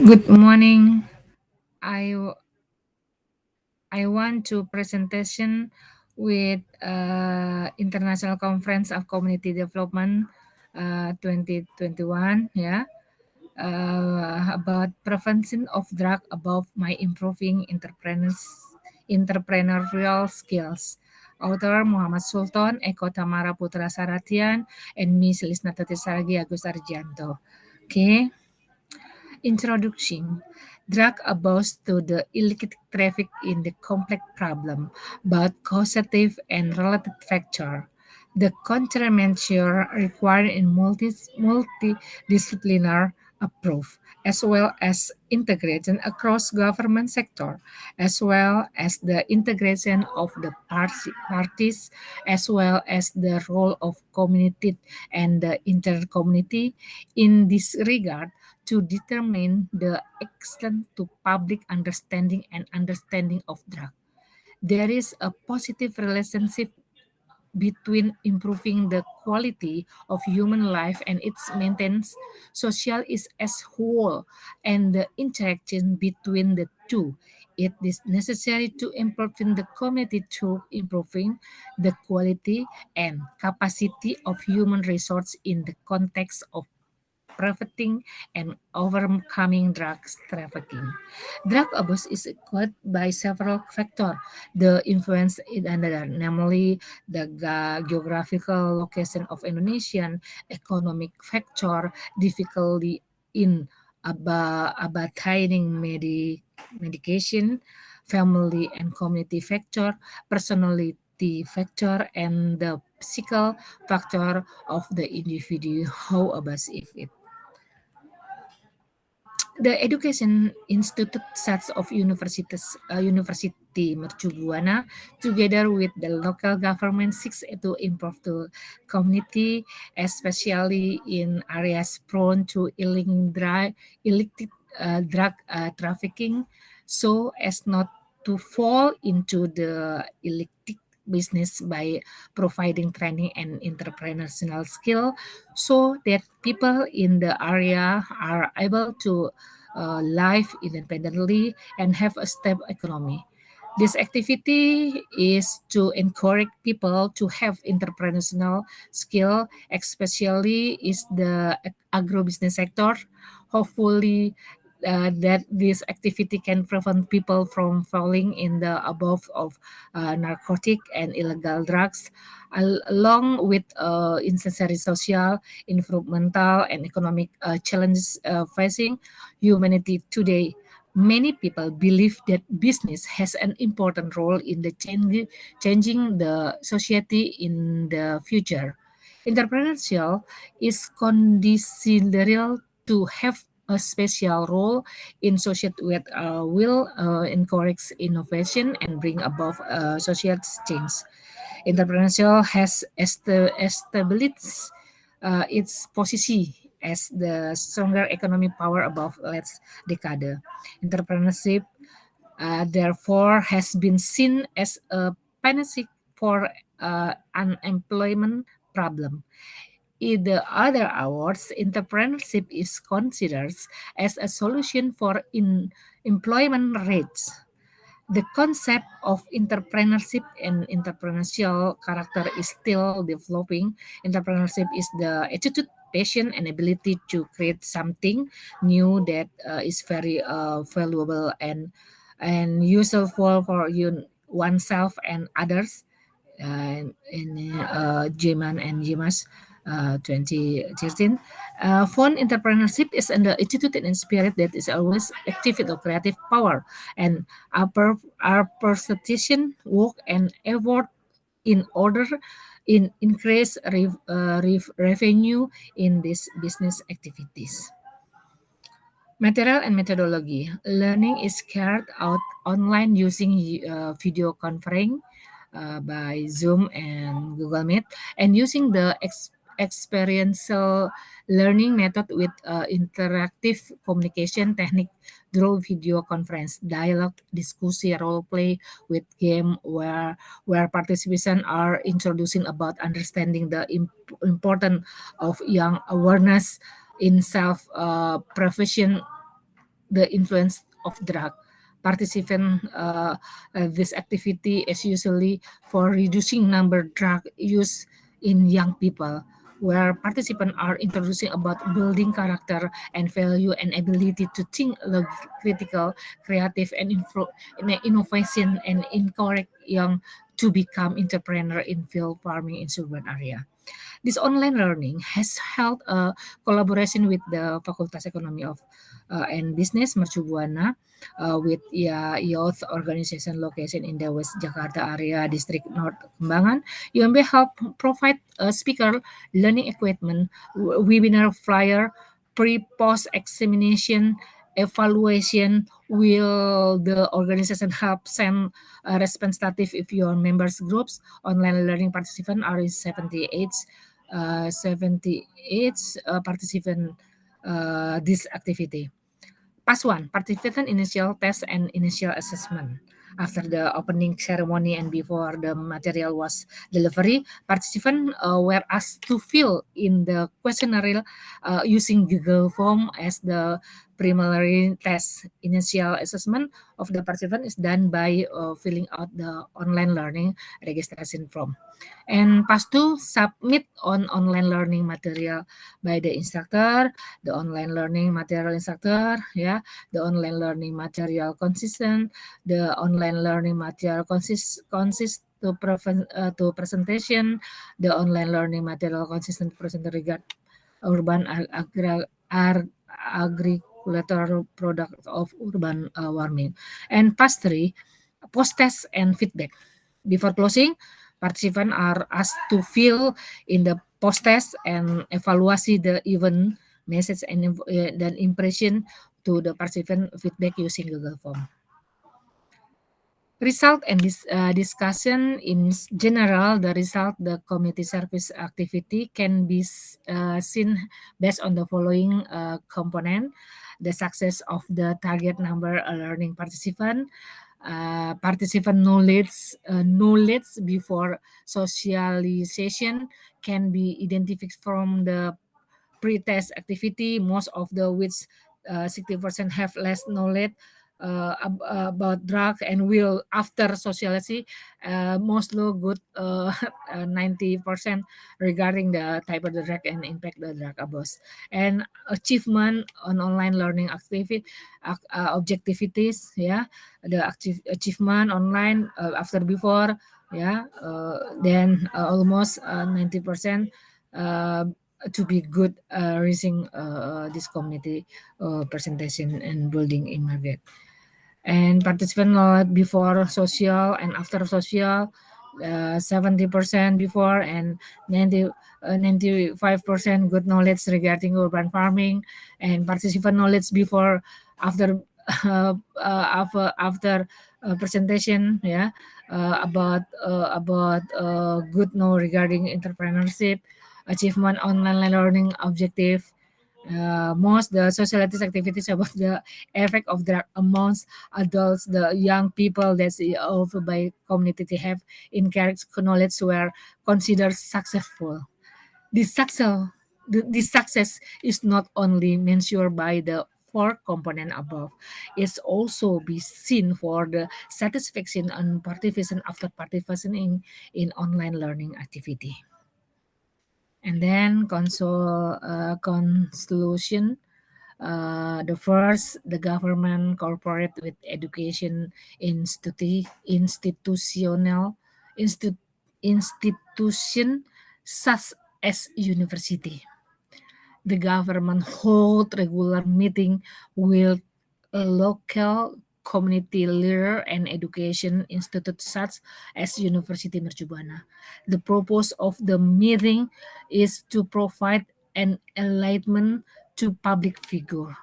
Good morning. I I want to presentation with International Conference of Community Development 2021 about prevention of drug above my improving entrepreneurial skills. Author Muhammad Sultan, Eko Tamara Putra Saratian, and me Selisna Saragi Agus Arjanto. Okay. Introduction. Drug abuse to the illicit traffic in the complex problem, both causative and related factor. The countermeasure required in multidisciplinary approach, as well as integration across government sector, as well as the integration of the parties, as well as the role of community and the inter-community. In this regard, to determine the extent to public understanding and understanding of drug. There is a positive relationship between improving the quality of human life and its maintenance, social is as whole, and the interaction between the two. It is necessary to improve the community through improving the quality and capacity of human resource in the context of preventing and overcoming drugs trafficking. Drug abuse is caused by several factors. The influence in another, namely the geographical location of Indonesian, economic factor, difficulty in obtaining medication, family and community factor, personality factor, and the physical factor of the individual how abusive it. The Education Institute such of University Mercu Buana, together with the local government, seeks to improve the community, especially in areas prone to illicit drug trafficking, so as not to fall into the illicit business by providing training and entrepreneurial skill so that people in the area are able to live independently and have a stable economy. This activity is to encourage people to have entrepreneurial skill, especially is the agribusiness sector. Hopefully, that this activity can prevent people from falling in the above of narcotic and illegal drugs, along with necessary social, environmental, and economic challenges facing humanity today. Many people believe that business has an important role in the changing the society in the future. Entrepreneurial is conditional to have a special role in society that will encourage innovation and bring about social change. Entrepreneurial has established its position as the stronger economic power above last decade. Entrepreneurship, therefore, has been seen as a panacea for unemployment problem. In the other awards, entrepreneurship is considered as a solution for employment rates. The concept of entrepreneurship and entrepreneurial character is still developing. Entrepreneurship is the attitude, passion, and ability to create something new that is very valuable and useful for oneself and others. In Jiman and Jimas 2013. Fun entrepreneurship is an attitude and spirit that is always active with creative power and our perception, work, and effort in order in increase revenue in these business activities. Material and methodology. Learning is carried out online using video conferencing by Zoom and Google Meet, and using the experiential learning method with interactive communication technique through video conference, dialogue, discussion, role play with game where participants are introducing about understanding the importance of young awareness in self prevention the influence of drug. Participant this activity is usually for reducing number drug use in young people, where participants are introducing about building character and value and ability to think critical, creative, and innovation, and encourage young to become entrepreneur in field farming in urban area. This online learning has held a collaboration with the Fakultas Ekonomi of and Business Mercu Buana with youth organization location in the West Jakarta area district North Kembangan. UMB help provide speaker learning equipment, webinar flyer, pre-post examination evaluation. Will the organization help send a representative if your members groups online learning participant are 78 participant this activity. Pass 1, participant initial test and initial assessment. After the opening ceremony and before the material was delivered, participants were asked to fill in the questionnaire using Google Form as the preliminary test. Initial assessment of the participant is done by filling out the online learning registration form. And pass 2, submit on online learning material by the instructor, the online learning material instructor, the online learning material consistent, the online learning material consist to presentation, the online learning material consistent to present regard urban agricultural product of urban warming. And pass 3, post test and feedback. Before closing, participants are asked to fill in the post test and evaluate the event message and then impression to the participant feedback using Google Form. Result and discussion in general, the result, the community service activity can be seen based on the following component: the success of the target number learning participant, participant knowledge before socialization can be identified from the pre-test activity, most of the which 60% have less knowledge about drug and will after socialization most low good 90% regarding the type of the drug and impact the drug abuse. And achievement on online learning activity objectivities, the achievement online after before, then almost 90% uh, to be good raising this community presentation and building in market. And participant knowledge before social and after social, 70% before and 95% good knowledge regarding urban farming, and participant knowledge before after after presentation, about good know regarding entrepreneurship, achievement online learning objective. Most the socialities activities about the effect of drug amongst adults, the young people that's also by community they have encouraged knowledge were considered successful. This success, this success is not only measured by the four component above, it's also be seen for the satisfaction and participation after participating in online learning activity. And then conclusion. The first, the government corporate with education institutional institution such as university. The government hold regular meeting with local community leader and education institute such as University Mercu Buana. The purpose of the meeting is to provide an enlightenment to public figure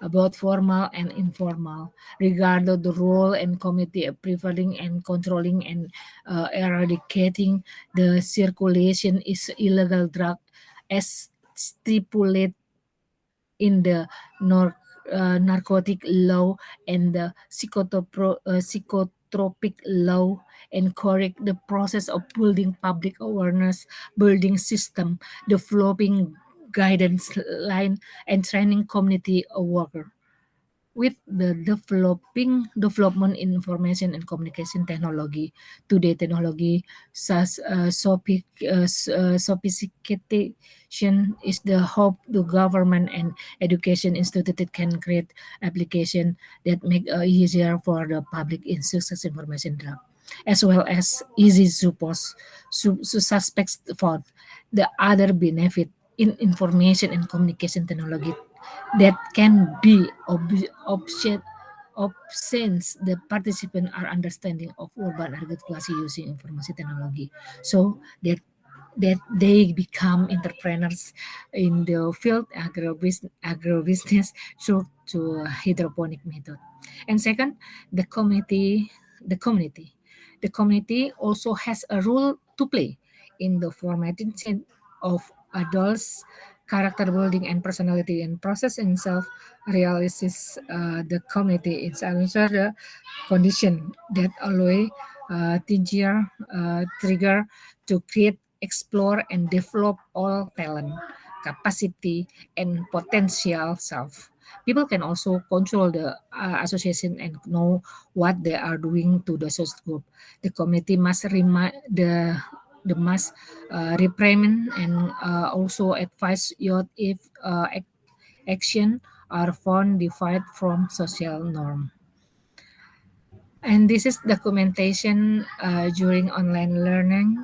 about formal and informal, regarding the role and committee of preventing and controlling and eradicating the circulation is illegal drug as stipulated in the narcotic law and the psychotropic law, and correct the process of building public awareness, building system, developing guidance line and training community worker. With the development in information and communication technology, today technology such sophistication is the hope the government and education institute can create application that make easier for the public in success information drug, as well as easy to post suspects for the other benefit in information and communication technology that can be since the participants are understanding of urban agriculture using information technology, so that they become entrepreneurs in the field agrobusiness through to hydroponic method. And second, the community, the community, the community also has a role to play in the formatting of adults character building and personality and process and self realizes the community is also the condition that allow trigger to create, explore, and develop all talent, capacity, and potential self. People can also control the association and know what they are doing to the social group. The community must remind the must reprimand and also advise youth if action are found defied from social norm. And this is documentation during online learning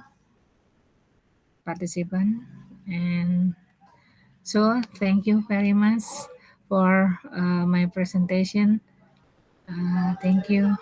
participant. And so thank you very much for my presentation. Thank you.